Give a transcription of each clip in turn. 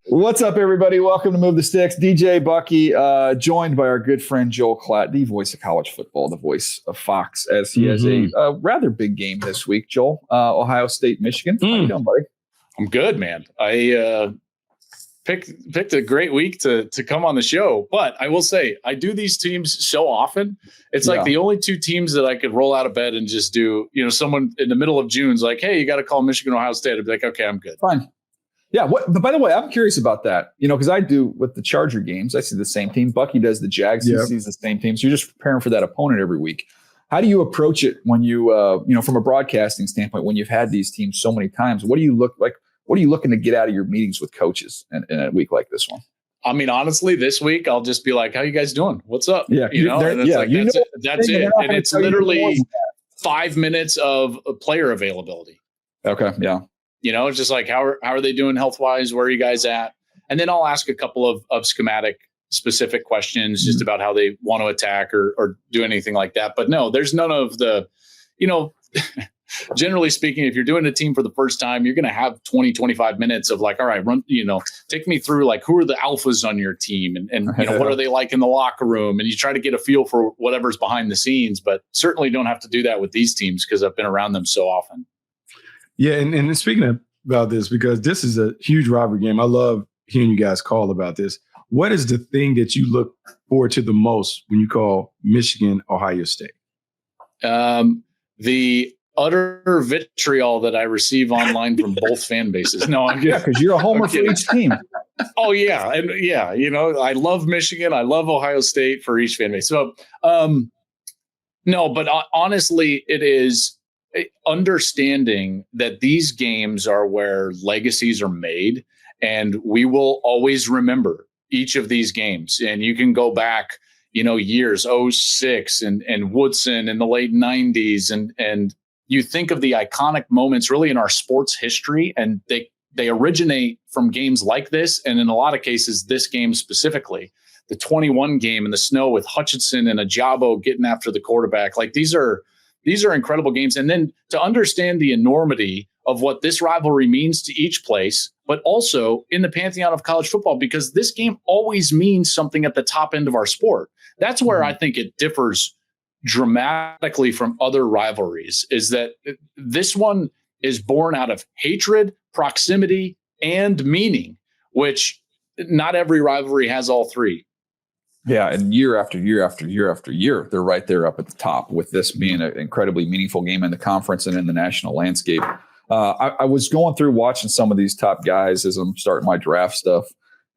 What's up, everybody? Welcome to Move the Sticks. DJ Bucky, joined by our good friend Joel Klatt, the voice of college football, the voice of Fox, as he has a rather big game this week. Joel, Ohio State, Michigan. How you doing, buddy? I'm good, man. I picked a great week to come on the show, but I will say I do these teams so often. It's like the only two teams that I could roll out of bed and just do. You know, someone in the middle of June's like, "Hey, you got to call Michigan, Ohio State." I'd be like, "Okay, I'm good." Fine. Yeah. But by the way, I'm curious about that. You know, because I do with the Charger games. I see the same team. Bucky does the Jags. He sees the same team. So you're just preparing for that opponent every week. How do you approach it when you, from a broadcasting standpoint, when you've had these teams so many times? What do you look like? What are you looking to get out of your meetings with coaches in a week like this one? I mean, honestly, this week I'll just be like, "How you guys doing? What's up?" Yeah, that's it. And it's literally 5 minutes of player availability. Okay, yeah. You know, it's just like, how are they doing health wise? Where are you guys at? And then I'll ask a couple of schematic specific questions just about how they want to attack or do anything like that. But no, there's none of the, generally speaking, if you're doing a team for the first time, you're going to have 20, 25 minutes of like, all right, take me through like, who are the alphas on your team and what are they like in the locker room? And you try to get a feel for whatever's behind the scenes, but certainly don't have to do that with these teams because I've been around them so often. Yeah, and speaking about this, because this is a huge rivalry game. I love hearing you guys call about this. What is the thing that you look forward to the most when you call Michigan, Ohio State? The utter vitriol that I receive online from both fan bases. No, I'm kidding. Because you're a homer for each team. Oh, yeah. And yeah, I love Michigan. I love Ohio State for each fan base. So, no, but honestly, it is understanding that these games are where legacies are made, and we will always remember each of these games. And you can go back, years, 06 and Woodson in the late 90s. And you think of the iconic moments really in our sports history, and they originate from games like this. And in a lot of cases, this game specifically, the 21 game in the snow with Hutchinson and Ajabo getting after the quarterback. Like these are incredible games. And then to understand the enormity of what this rivalry means to each place, but also in the pantheon of college football, because this game always means something at the top end of our sport. That's where I think it differs dramatically from other rivalries, is that this one is born out of hatred, proximity, and meaning, which not every rivalry has all three. Yeah, and year after year after year after year, they're right there up at the top, with this being an incredibly meaningful game in the conference and in the national landscape. I was going through watching some of these top guys as I'm starting my draft stuff,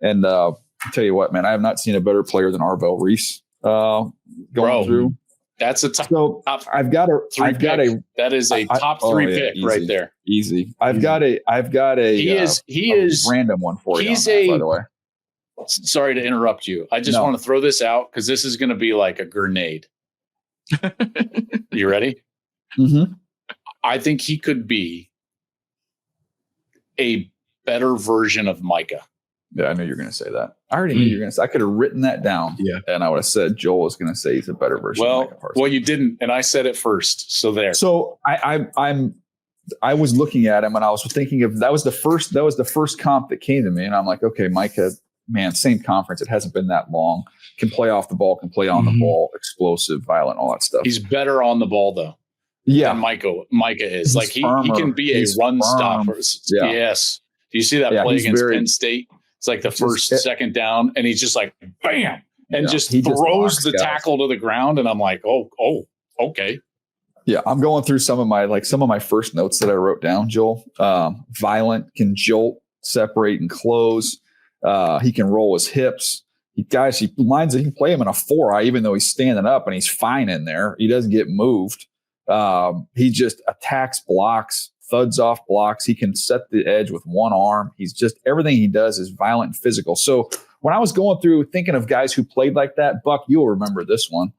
and I'll tell you what, man, I have not seen a better player than Arvell Reese going through. That's a top. So I've got a. That is a top three pick easy, right there. Easy. I've got a. He is random one for you. By the way. Sorry to interrupt you. I just want to throw this out because this is going to be like a grenade. You ready? Mm-hmm. I think he could be a better version of Micah. Yeah, I knew you were going to say that. I already knew you were going to say. I could have written that down. Yeah, and I would have said Joel is going to say he's a better version. Well, of Micah well, you didn't, and I said it first. So there. So I was looking at him and I was thinking of that was the first comp that came to me, and I'm like, okay, Micah. Man, same conference. It hasn't been that long. Can play off the ball, can play on the ball, explosive, violent, all that stuff. He's better on the ball, though. Yeah. Than Micah is. Like he can be a run stopper. Yeah. Yes. Do you see that play against Penn State? It's like the second down, and he's just like, bam, and just throws the tackle to the ground. And I'm like, oh, okay. Yeah, I'm going through some of my first notes that I wrote down, Joel. Violent, can jolt, separate, and close. He can roll his hips. He can play him in a 4-eye, even though he's standing up and he's fine in there. He doesn't get moved. He just attacks blocks, thuds off blocks. He can set the edge with one arm. He's just, everything he does is violent and physical. So when I was going through thinking of guys who played like that, Buck, you'll remember this one,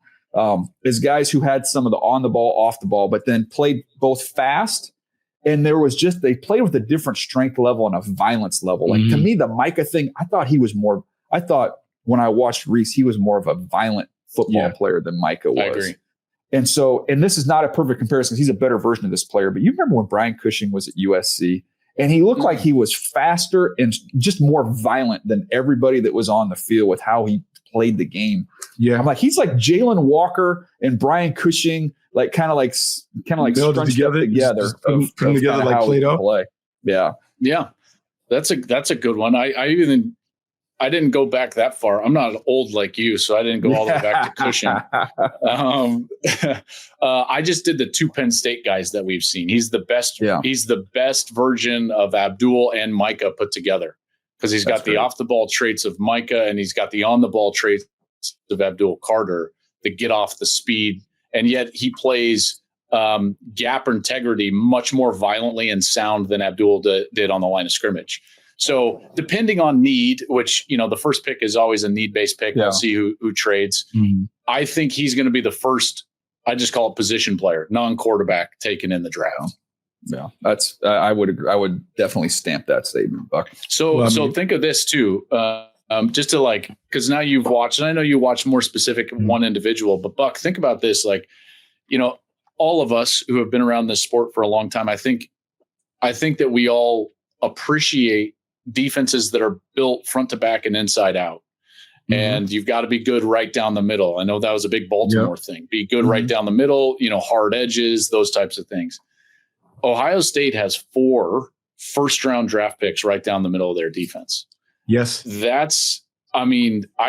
is guys who had some of the on the ball, off the ball, but then played both fast. And they played with a different strength level and a violence level. Like to me, the Micah thing, I thought when I watched Reese, he was more of a violent football player than Micah was. I agree. And this is not a perfect comparison because he's a better version of this player. But you remember when Brian Cushing was at USC And he looked like he was faster and just more violent than everybody that was on the field with how he played the game. Yeah. I'm like, he's like Jalen Walker and Brian Cushing, like kind of like built together putting together like Play-Doh. Play. Yeah. Yeah. That's a good one. I didn't go back that far. I'm not old like you, so I didn't go all the way back to Cushing. I just did the two Penn State guys that we've seen. He's the best. Yeah. He's the best version of Abdul and Micah put together, because he's got the off the ball traits of Micah and he's got the on the ball traits of Abdul Carter, the get off the speed, and yet he plays gap integrity much more violently and sound than Abdul did on the line of scrimmage. So depending on need, which, the first pick is always a need-based pick. Yeah. We'll see who trades. Mm-hmm. I think he's going to be the first, I just call it position player, non-quarterback taken in the draft. Yeah, that's I would definitely stamp that statement, Buck. So think of this too, just to because now you've watched, and I know you watch more specific one individual, but Buck, think about this, all of us who have been around this sport for a long time, I think that we all appreciate defenses that are built front to back and inside out. Mm-hmm. And you've got to be good right down the middle. I know that was a big Baltimore thing. Be good right down the middle, hard edges, those types of things. Ohio State has 4 first-round draft picks right down the middle of their defense. Yes. I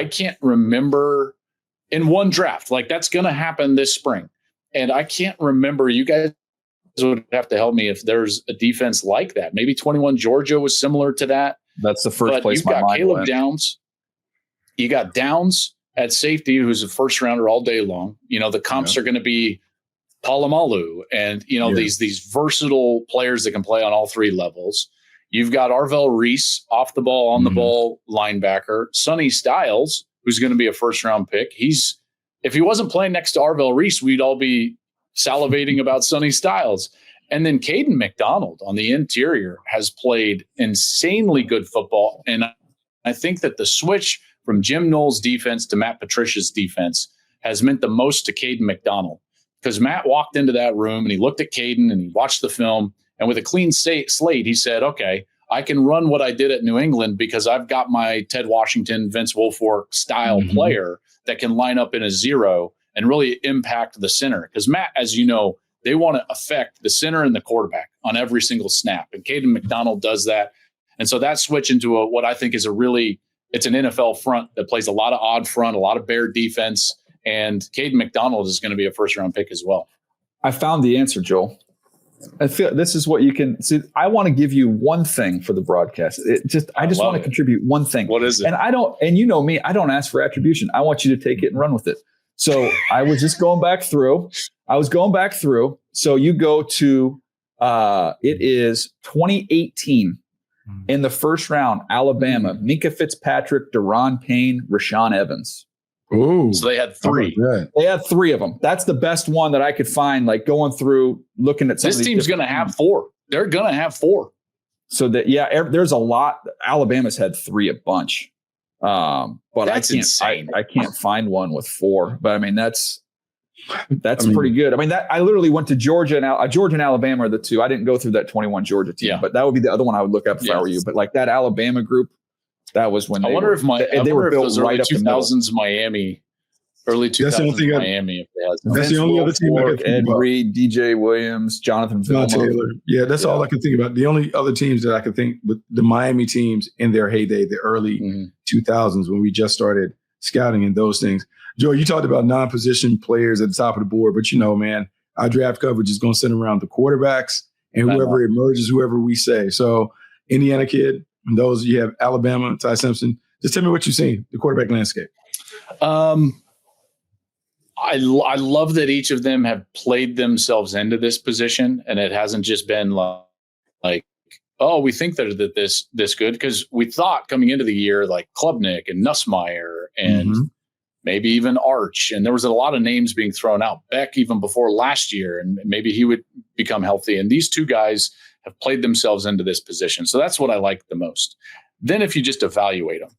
can't remember in one draft. That's going to happen this spring. And I can't remember, you guys would have to help me if there's a defense like that. Maybe 21 Georgia was similar to that. That's the first place my mind went. You've got Caleb Downs. You got Downs at safety, who's a first rounder all day long. The comps are going to be Palomalu and, these versatile players that can play on all 3 levels. You've got Arvell Reese, off the ball, on the ball linebacker. Sonny Styles, who's going to be a first round pick. If he wasn't playing next to Arvell Reese, we'd all be salivating about Sonny Styles. And then Caden McDonald on the interior has played insanely good football. And I think that the switch from Jim Knowles' defense to Matt Patricia's defense has meant the most to Caden McDonald, because Matt walked into that room and he looked at Caden and he watched the film, and with a clean slate, he said, okay, I can run what I did at New England because I've got my Ted Washington, Vince Wilfork style player that can line up in a zero and really impact the center. Because Matt, as you know, they want to affect the center and the quarterback on every single snap. And Caden McDonald does that. And so that switch into what I think is it's an NFL front that plays a lot of odd front, a lot of bear defense. And Caden McDonald is going to be a first round pick as well. I found the answer, Joel. I feel this is what you can see. I want to give you one thing for the broadcast. I just want to contribute one thing. What is it? And you know me, I don't ask for attribution. I want you to take it and run with it. So I was just going back through. So you go to, it is 2018 in the first round, Alabama, Minka Fitzpatrick, Deron Payne, Rashaan Evans. Oh, so they had 3. They had 3 of them. That's the best one that I could find, going through, looking at some this team's going to have 4. They're going to have 4. So there's a lot. Alabama's had 3 a bunch. But that's insane. I can't find one with 4. But that's pretty good. I literally went to Georgia and Georgia and Alabama are the 2. I didn't go through that 21 Georgia team, but that would be the other one I would look up if I were you. But that Alabama group, that was when they were built right up 2000s Miami, early 2000s Miami. That's the only other team I could think Ed about. Reed, DJ Williams, Jonathan Taylor. Yeah, that's all I can think about. The only other teams that I could think with the Miami teams in their heyday, the early 2000s, when we just started scouting and those things. Joe, you talked about non-position players at the top of the board, but man, our draft coverage is going to center around the quarterbacks and whoever emerges, whoever we say. So Indiana kid, and those you have Alabama, Ty Simpson. Just tell me what you've seen, the quarterback landscape. I love that each of them have played themselves into this position, and it hasn't just been we think they're this good, because we thought coming into the year Klubnik and Nussmeier and maybe even Arch, and there was a lot of names being thrown out. Beck even before last year, and maybe he would become healthy. And these 2 guys have played themselves into this position. So that's what I like the most. Then if you just evaluate them,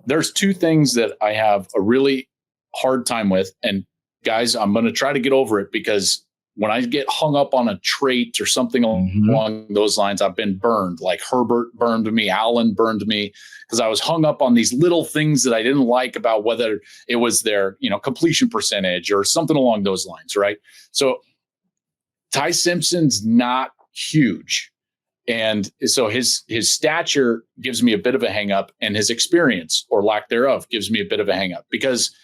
there's 2 things that I have a really hard time with. And guys, I'm going to try to get over it, because When I get hung up on a trait or something along those lines, I've been burned. Like Herbert burned me, Allen burned me, because I was hung up on these little things that I didn't like about whether it was their, completion percentage or something along those lines, right? So Ty Simpson's not huge. And so his stature gives me a bit of a hang up, and his experience or lack thereof gives me a bit of a hang up, because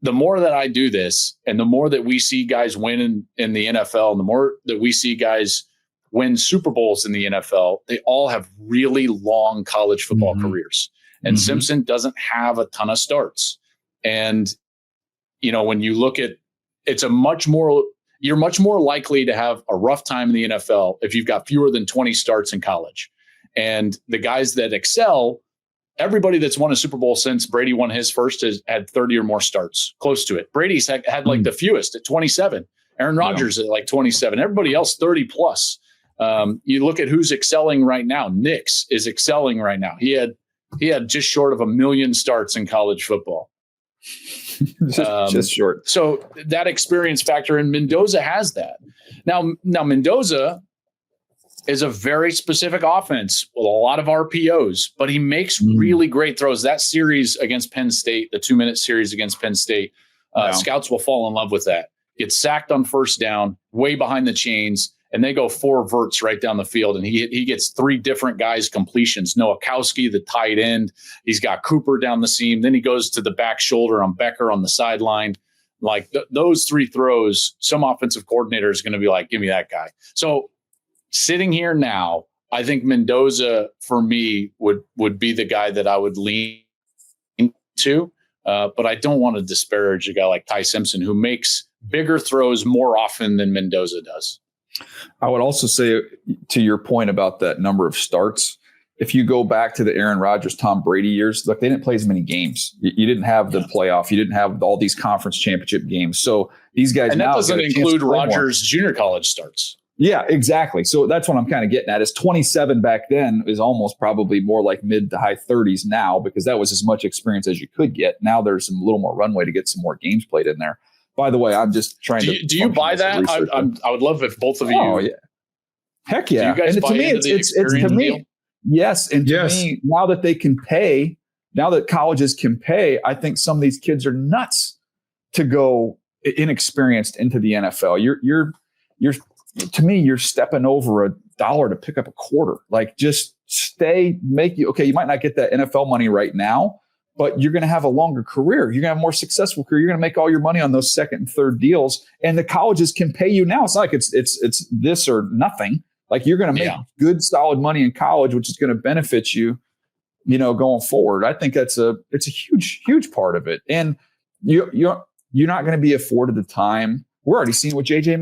the more that I do this and the more that we see guys win in the NFL and the more that we see guys win Super Bowls in the NFL, they all have really long college football careers. And Simpson doesn't have a ton of starts. And, when you look at you're much more likely to have a rough time in the NFL if you've got fewer than 20 starts in college. And the guys that excel, everybody that's won a Super Bowl since Brady won his first has had 30 or more starts, close to it. Brady's had like the fewest at 27. Aaron Rodgers at like 27. Everybody else 30 plus. You look at who's excelling right now. Nix is excelling right now. He had just short of 1 million starts in college football. just short. So that experience factor, and Mendoza has that. Now Mendoza is a very specific offense with a lot of RPOs, but he makes really great throws. That series against Penn State, the 2-minute series against Penn State, scouts will fall in love with that. Gets sacked on first down, way behind the chains, and they go 4 verts right down the field, and he gets 3 different guys completions. Nowakowski, the tight end. He's got Cooper down the seam. Then he goes to the back shoulder on Becker on the sideline. Like those 3 throws, some offensive coordinator is going to be like, give me that guy. So sitting here now, I think Mendoza for me would be the guy that I would lean to. But I don't want to disparage a guy like Ty Simpson, who makes bigger throws more often than Mendoza does. I would also say, to your point about that number of starts, if you go back to the Aaron Rodgers, Tom Brady years, look, they didn't play as many games. You didn't have the playoff. You didn't have all these conference championship games. So these guys and now that doesn't include Rodgers' junior college starts. Yeah, exactly. So that's what I'm kind of getting at. Is 27 back then is almost probably more like mid to high 30s now, because that was as much experience as you could get. Now there's some little more runway to get some more games played in there. By the way, I'm just trying to. Do you buy that? I would love if both of you. Oh yeah, heck yeah! Do you guys and buy to me, into it's to me, deal? yes. And to me, now that they can pay, now that colleges can pay, I think some of these kids are nuts to go inexperienced into the NFL. You're to me, you're stepping over $1 to pick up a quarter. Like, just you might not get that NFL money right now, but you're going to have a longer career. You're going to have a more successful career. You're going to make all your money on those second and third deals. And the colleges can pay you now. It's not like it's this or nothing. Like, you're going to make good, solid money in college, which is going to benefit you, going forward. I think it's a huge, huge part of it. And you're not going to be afforded the time. We're already seeing with JJ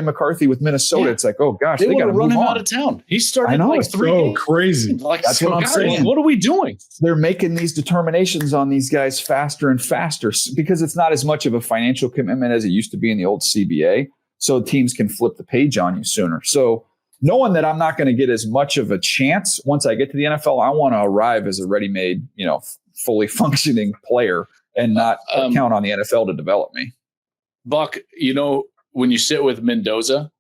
McCarthy with Minnesota. Yeah. It's like, oh gosh, they got to run him out of town. He started like 3 games. Crazy. That's what I'm saying. What are we doing? They're making these determinations on these guys faster and faster, because it's not as much of a financial commitment as it used to be in the old CBA. So teams can flip the page on you sooner. So knowing that I'm not going to get as much of a chance once I get to the NFL, I want to arrive as a ready-made, fully functioning player and not count on the NFL to develop me. Buck, when you sit with Mendoza,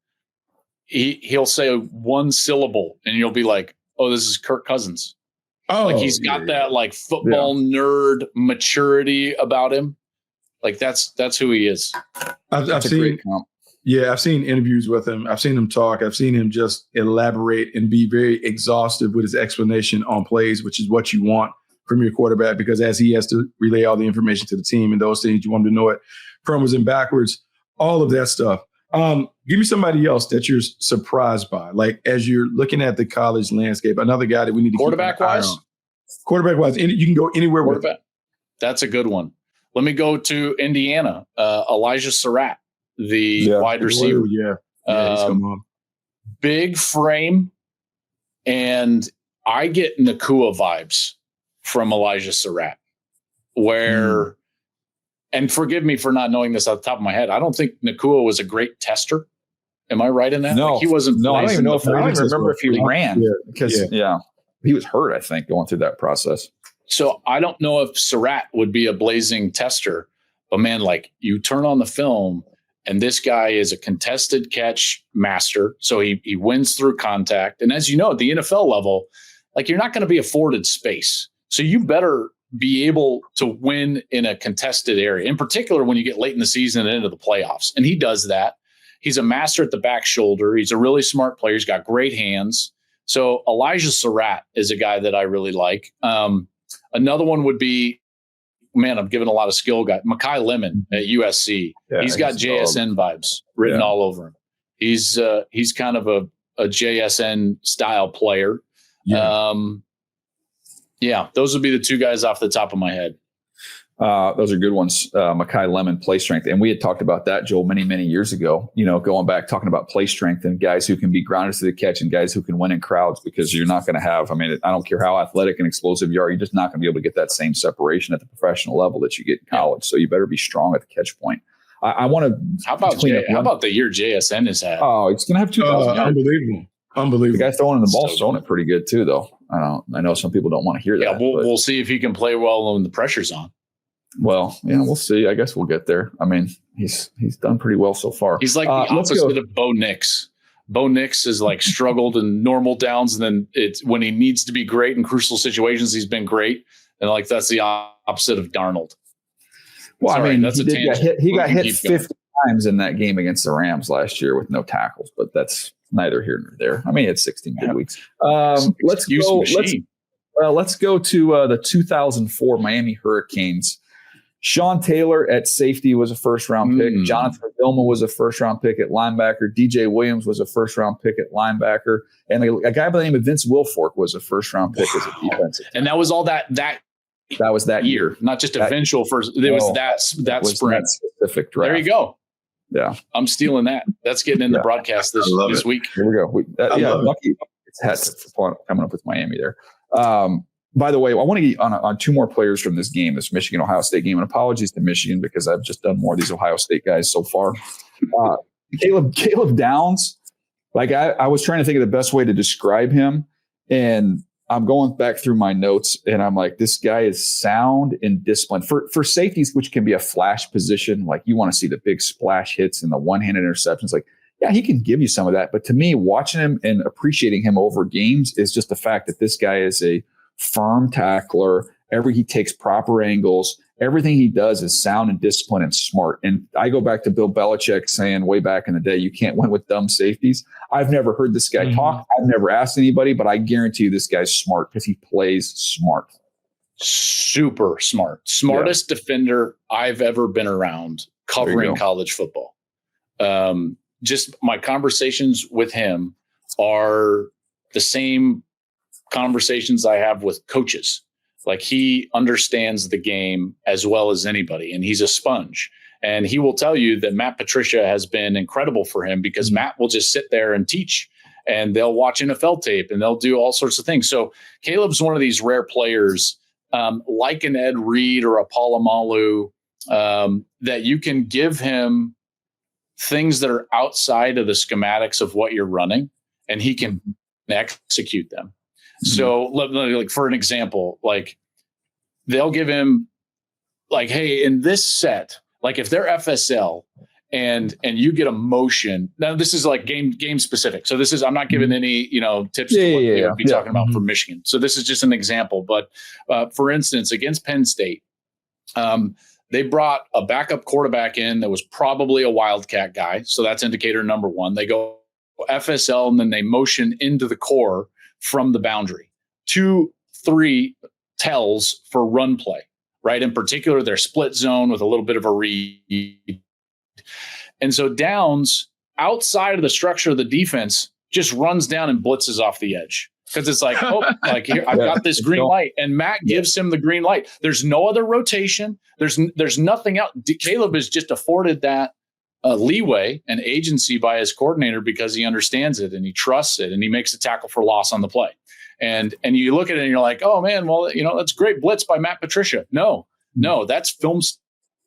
he'll say one syllable and you'll be like, oh, this is Kirk Cousins. Oh, like he's got that like football nerd maturity about him. Like that's who he is. I've seen interviews with him. I've seen him talk. I've seen him just elaborate and be very exhaustive with his explanation on plays, which is what you want from your quarterback, because as he has to relay all the information to the team and those things, you want him to know it frontwards and backwards, all of that stuff. Give me somebody else that you're surprised by, like as you're looking at the college landscape. Another guy that we need to quarterback-wise. Quarterback-wise, you can go anywhere with it. That's a good one. Let me go to Indiana. Elijah Surratt, the wide receiver. Yeah, he's come on. Big frame, and I get Nakua vibes from Elijah Surratt, where. And forgive me for not knowing this off the top of my head. I don't think Nakua was a great tester. Am I right in that? No, he wasn't. No, I don't even know if I don't even remember if he ran because he was hurt. I think going through that process. So I don't know if Surratt would be a blazing tester, but man, like you turn on the film And this guy is a contested catch master. So he wins through contact. And as you know, at the NFL level, like you're not going to be afforded space. So you better be able to win in a contested area, in particular when you get late in the season and into the playoffs. And he does that. He's a master at the back shoulder. He's a really smart player. He's got great hands. So Elijah Surratt is a guy that I really like. Another one would be, man, I'm giving a lot of skill guy, Mekhi Lemon at USC. Yeah, he's got JSN vibes written all over him. He's kind of a JSN style player. Yeah. Those would be the two guys off the top of my head. Those are good ones. Mekhi Lemon, play strength. And we had talked about that, Joel, many, many years ago, going back, talking about play strength and guys who can be grounded to the catch and guys who can win in crowds, because you're not going to have, I don't care how athletic and explosive you are, you're just not going to be able to get that same separation at the professional level that you get in college. So you better be strong at the catch point. I want to. How about the year JSN has had? Oh, it's going to have 2,000 yards. Unbelievable. The guy throwing the ball throwing it pretty good too, though. I know some people don't want to hear that. Yeah, we'll see if he can play well when the pressure's on. Well, yeah, we'll see. I guess we'll get there. He's done pretty well so far. He's like the opposite of Bo Nix. Bo Nix has like struggled in normal downs, and then it's when he needs to be great in crucial situations, he's been great. And like that's the opposite of Darnold. Well, that's he got hit 50 times in that game against the Rams last year with no tackles, but that's neither here nor there. He had 16 good weeks. Let's go to the 2004 Miami Hurricanes. Sean Taylor at safety was a first-round pick. Jonathan Vilma was a first-round pick at linebacker. DJ Williams was a first-round pick at linebacker. And a guy by the name of Vince Wilfork was a first-round pick as a defensive. And that was all that was that year. Not just eventual first. It was that sprint. Specific draft. There you go. Yeah. I'm stealing that. That's getting in the broadcast this week. Here we go. Lucky it's coming up with Miami there. By the way, I want to get on two more players from this game, this Michigan-Ohio State game. And apologies to Michigan because I've just done more of these Ohio State guys so far. Caleb Downs, I was trying to think of the best way to describe him. And I'm going back through my notes and I'm like, this guy is sound and disciplined. For safeties, which can be a flash position, like you want to see the big splash hits and the one-handed interceptions. Yeah, he can give you some of that. But to me, watching him and appreciating him over games is just the fact that this guy is a firm tackler. He takes proper angles. Everything he does is sound and disciplined and smart. And I go back to Bill Belichick saying way back in the day, you can't win with dumb safeties. I've never heard this guy talk. I've never asked anybody, but I guarantee you this guy's smart because he plays smart. Super smart. Smartest defender I've ever been around covering college football. Just my conversations with him are the same conversations I have with coaches. Like he understands the game as well as anybody, and he's a sponge. And he will tell you that Matt Patricia has been incredible for him because Matt will just sit there and teach, and they'll watch NFL tape and they'll do all sorts of things. So Caleb's one of these rare players, like an Ed Reed or a Polamalu, that you can give him things that are outside of the schematics of what you're running, and he can execute them. So like for an example, like they'll give him like, hey, in this set, like if they're FSL and you get a motion. Now this is like game specific. So this is, I'm not giving any, tips to what we'll be talking about for Michigan. So this is just an example. But for instance, against Penn State, they brought a backup quarterback in that was probably a Wildcat guy. So that's indicator number one. They go FSL and then they motion into the core from the boundary. 2-3 tells for run play, right? In particular, their split zone with a little bit of a read. And so Downs, outside of the structure of the defense, just runs down and blitzes off the edge. Because it's like, here, I've got this green light. And Matt gives him the green light. There's no other rotation. There's nothing else. Caleb is just afforded that leeway and agency by his coordinator because he understands it and he trusts it and he makes a tackle for loss on the play. And you look at it and you're like, oh man, well, that's great blitz by Matt Patricia. No, that's film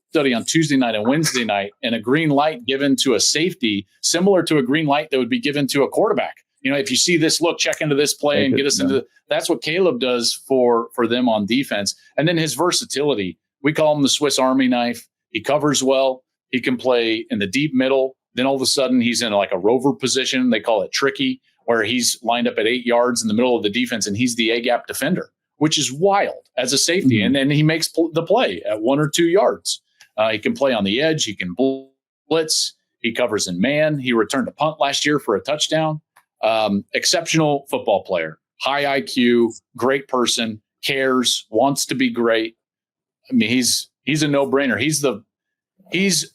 study on Tuesday night and Wednesday night, and a green light given to a safety similar to a green light that would be given to a quarterback. If you see this look, check into this play and get us into that's what Caleb does for them on defense. And then his versatility, we call him the Swiss Army knife. He covers well. He can play in the deep middle. Then all of a sudden he's in like a rover position. They call it tricky, where he's lined up at 8 yards in the middle of the defense, and he's the A-gap defender, which is wild as a safety. Mhm. And then he makes the play at 1 or 2 yards. He can play on the edge. He can blitz. He covers in man. He returned a punt last year for a touchdown. Exceptional football player, high IQ, great person, cares, wants to be great. I mean, he's a no-brainer. He's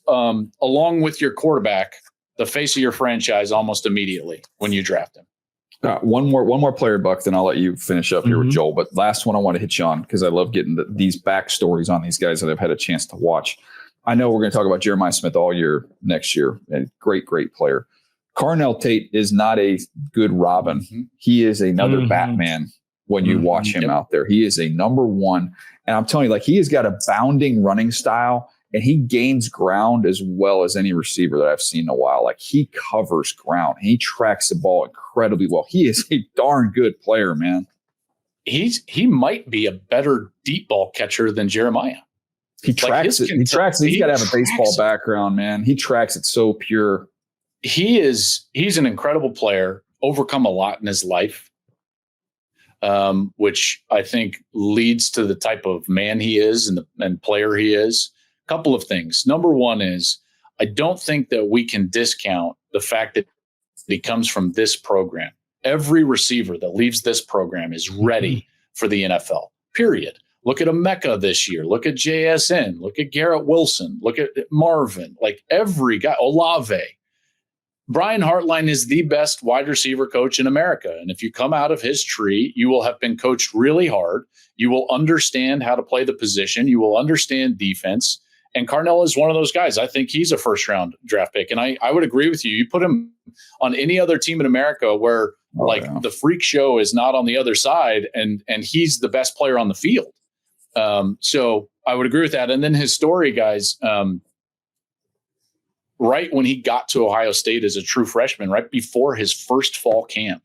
along with your quarterback, the face of your franchise almost immediately when you draft him. One more player, Buck, then I'll let you finish up here with Joel. But last one I want to hit you on, because I love getting these backstories on these guys that I've had a chance to watch. I know we're going to talk about Jeremiah Smith all year next year, and great player. Carnell Tate is not a good Robin. Mm-hmm. He is another Batman when you watch him out there. He is a number one. And I'm telling you, like, he has got a bounding running style, and he gains ground as well as any receiver that I've seen in a while. Like, he covers ground. He tracks the ball incredibly well. He is a darn good player, man. He might be a better deep ball catcher than Jeremiah. He tracks it. He's got to have a baseball background, man. He tracks it so pure. He's an incredible player, overcome a lot in his life, which I think leads to the type of man he is and player he is. A couple of things. Number one is, I don't think that we can discount the fact that he comes from this program. Every receiver that leaves this program is ready for the NFL, period. Look at Emeka this year. Look at JSN. Look at Garrett Wilson. Look at Marvin. Like, every guy, Olave. Brian Hartline is the best wide receiver coach in America. And if you come out of his tree, you will have been coached really hard. You will understand how to play the position. You will understand defense. And Carnell is one of those guys. I think he's a first-round draft pick. And I would agree with you. You put him on any other team in America where the freak show is not on the other side, and he's the best player on the field. So I would agree with that. And then his story, guys, right when he got to Ohio State as a true freshman, right before his first fall camp,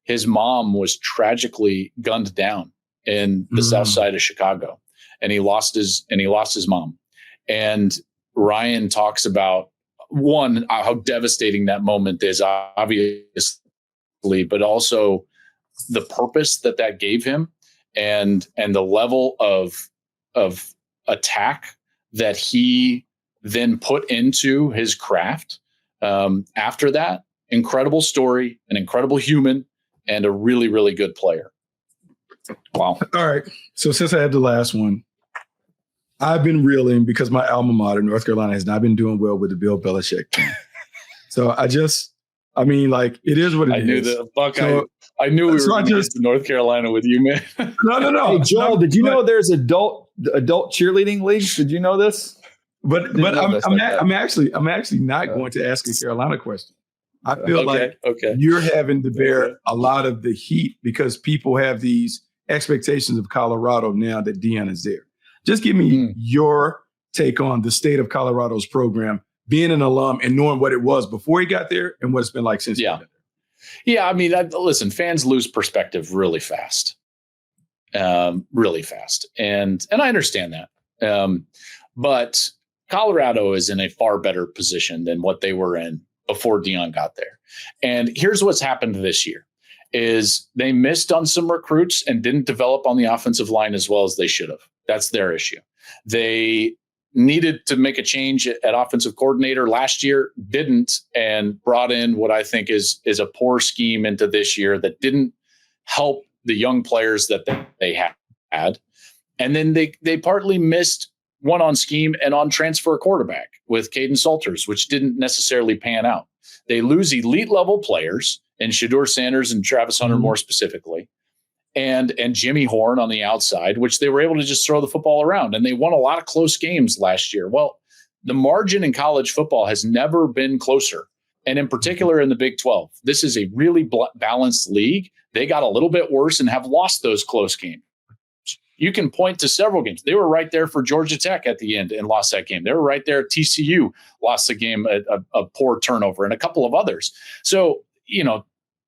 his mom was tragically gunned down in the south side of Chicago, and he lost his mom. And Ryan talks about, one, how devastating that moment is, obviously, but also the purpose that gave him, and the level of attack that he then put into his craft. After that, incredible story, an incredible human, and a really, really good player. Wow. All right. So since I have the last one, I've been reeling because my alma mater, North Carolina, has not been doing well with the Bill Belichick team. So it is what it is. I knew that, Buck. So, I knew we were going to get to North Carolina with you, man. No. Hey, Joel, did you know there's adult cheerleading leagues? Did you know this? But I'm actually not going to ask a Carolina question. I feel you're having to bear a lot of the heat because people have these expectations of Colorado now that Deion is there. Just give me your take on the state of Colorado's program, being an alum and knowing what it was before he got there and what it's been like since he got there. Yeah, I mean, listen, fans lose perspective really fast. And I understand that. But Colorado is in a far better position than what they were in before Deion got there. And here's what's happened this year is they missed on some recruits and didn't develop on the offensive line as well as they should have. That's their issue. They needed to make a change at offensive coordinator last year, didn't, and brought in what I think is a poor scheme into this year that didn't help the young players that they had. And then they partly missed one on scheme and on transfer quarterback with Caden Salters, which didn't necessarily pan out. They lose elite level players in Shedeur Sanders and Travis Hunter more specifically, and Jimmy Horn on the outside, which they were able to just throw the football around. And they won a lot of close games last year. Well, the margin in college football has never been closer. And in particular in the Big 12, this is a really balanced league. They got a little bit worse and have lost those close games. You can point to several games. They were right there for Georgia Tech at the end and lost that game. They were right there at TCU, lost the game, a poor turnover, and a couple of others. So,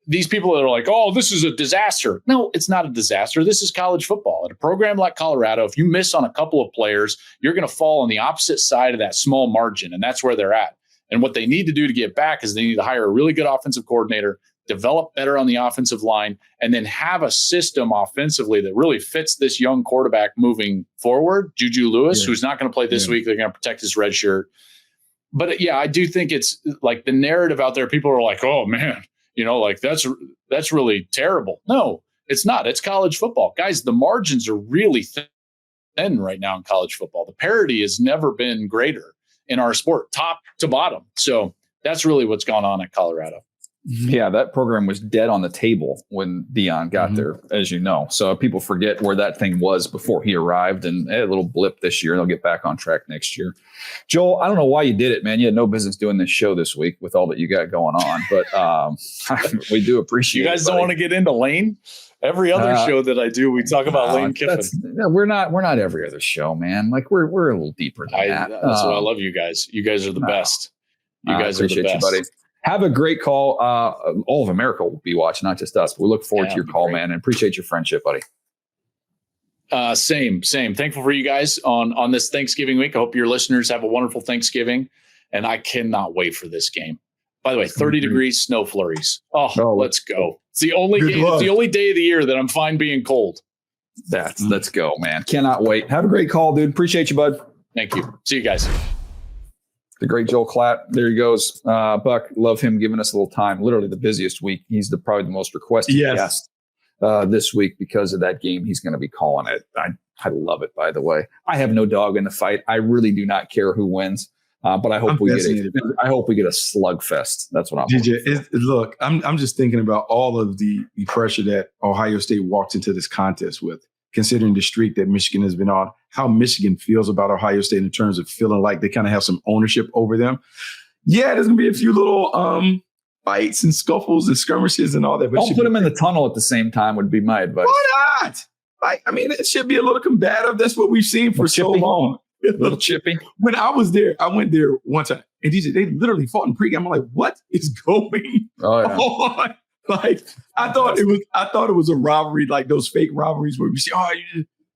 these people that are like, oh, this is a disaster. No, it's not a disaster. This is college football. At a program like Colorado, if you miss on a couple of players, you're going to fall on the opposite side of that small margin. And that's where they're at. And what they need to do to get back is they need to hire a really good offensive coordinator, develop better on the offensive line, and then have a system offensively that really fits this young quarterback moving forward. Juju Lewis, who's not going to play this week. They're going to protect his red shirt. But yeah, I do think it's like the narrative out there. People are like, oh man, like that's really terrible. No, it's not. It's college football. Guys, the margins are really thin right now in college football. The parity has never been greater in our sport, top to bottom. So that's really what's gone on at Colorado. Yeah, that program was dead on the table when Deion got there, as you know. So people forget where that thing was before he arrived, and a little blip this year. They'll get back on track next year. Joel, I don't know why you did it, man. You had no business doing this show this week with all that you got going on, but we do appreciate it. You guys don't want to get into Lane? Every other show that I do, we talk about Lane Kiffin. We're not every other show, man. Like we're a little deeper than that. That's why I love you guys. You guys are the best. You guys are the best. You, buddy. Have a great call. All of America will be watching, not just us. But we look forward to your call, man, and appreciate your friendship, buddy. Same. Thankful for you guys on this Thanksgiving week. I hope your listeners have a wonderful Thanksgiving, and I cannot wait for this game. By the way, 30 degrees, snow flurries. Oh, let's go. It's the only game. It's the only day of the year that I'm fine being cold. Let's go, man. Cannot wait. Have a great call, dude. Appreciate you, bud. Thank you. See you guys. The great Joel Klatt. There he goes. Buck, love him giving us a little time. Literally the busiest week. He's probably the most requested guest this week because of that game. He's going to be calling it. I love it, by the way. I have no dog in the fight. I really do not care who wins. But I hope we get a slugfest. That's what I'm DJ, look, I'm just thinking about all of the pressure that Ohio State walked into this contest with, considering the streak that Michigan has been on, how Michigan feels about Ohio State in terms of feeling like they kind of have some ownership over them. Yeah, there's going to be a few little fights and scuffles and skirmishes and all that. But don't put them in the tunnel at the same time would be my advice. Why not? It should be a little combative. That's what we've seen for so long. A little chippy. When I was there, I went there one time, and they literally fought in pregame. I'm like, what is going on? Like, I thought it was a rivalry, like those fake rivalries where we see,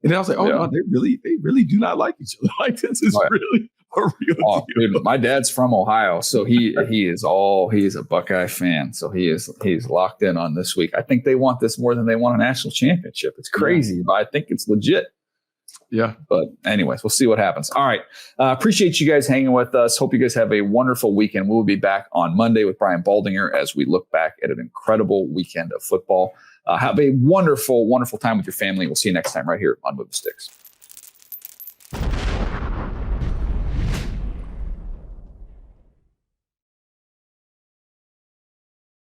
and I was like, no, they really do not like each other. Like, this is really a real deal. Dude, my dad's from Ohio, so he is a Buckeye fan. So he's locked in on this week. I think they want this more than they want a national championship. It's crazy, but I think it's legit. Yeah. But anyways, we'll see what happens. All right. Appreciate you guys hanging with us. Hope you guys have a wonderful weekend. We'll be back on Monday with Brian Baldinger as we look back at an incredible weekend of football. Have a wonderful, wonderful time with your family. We'll see you next time right here on Move the Sticks.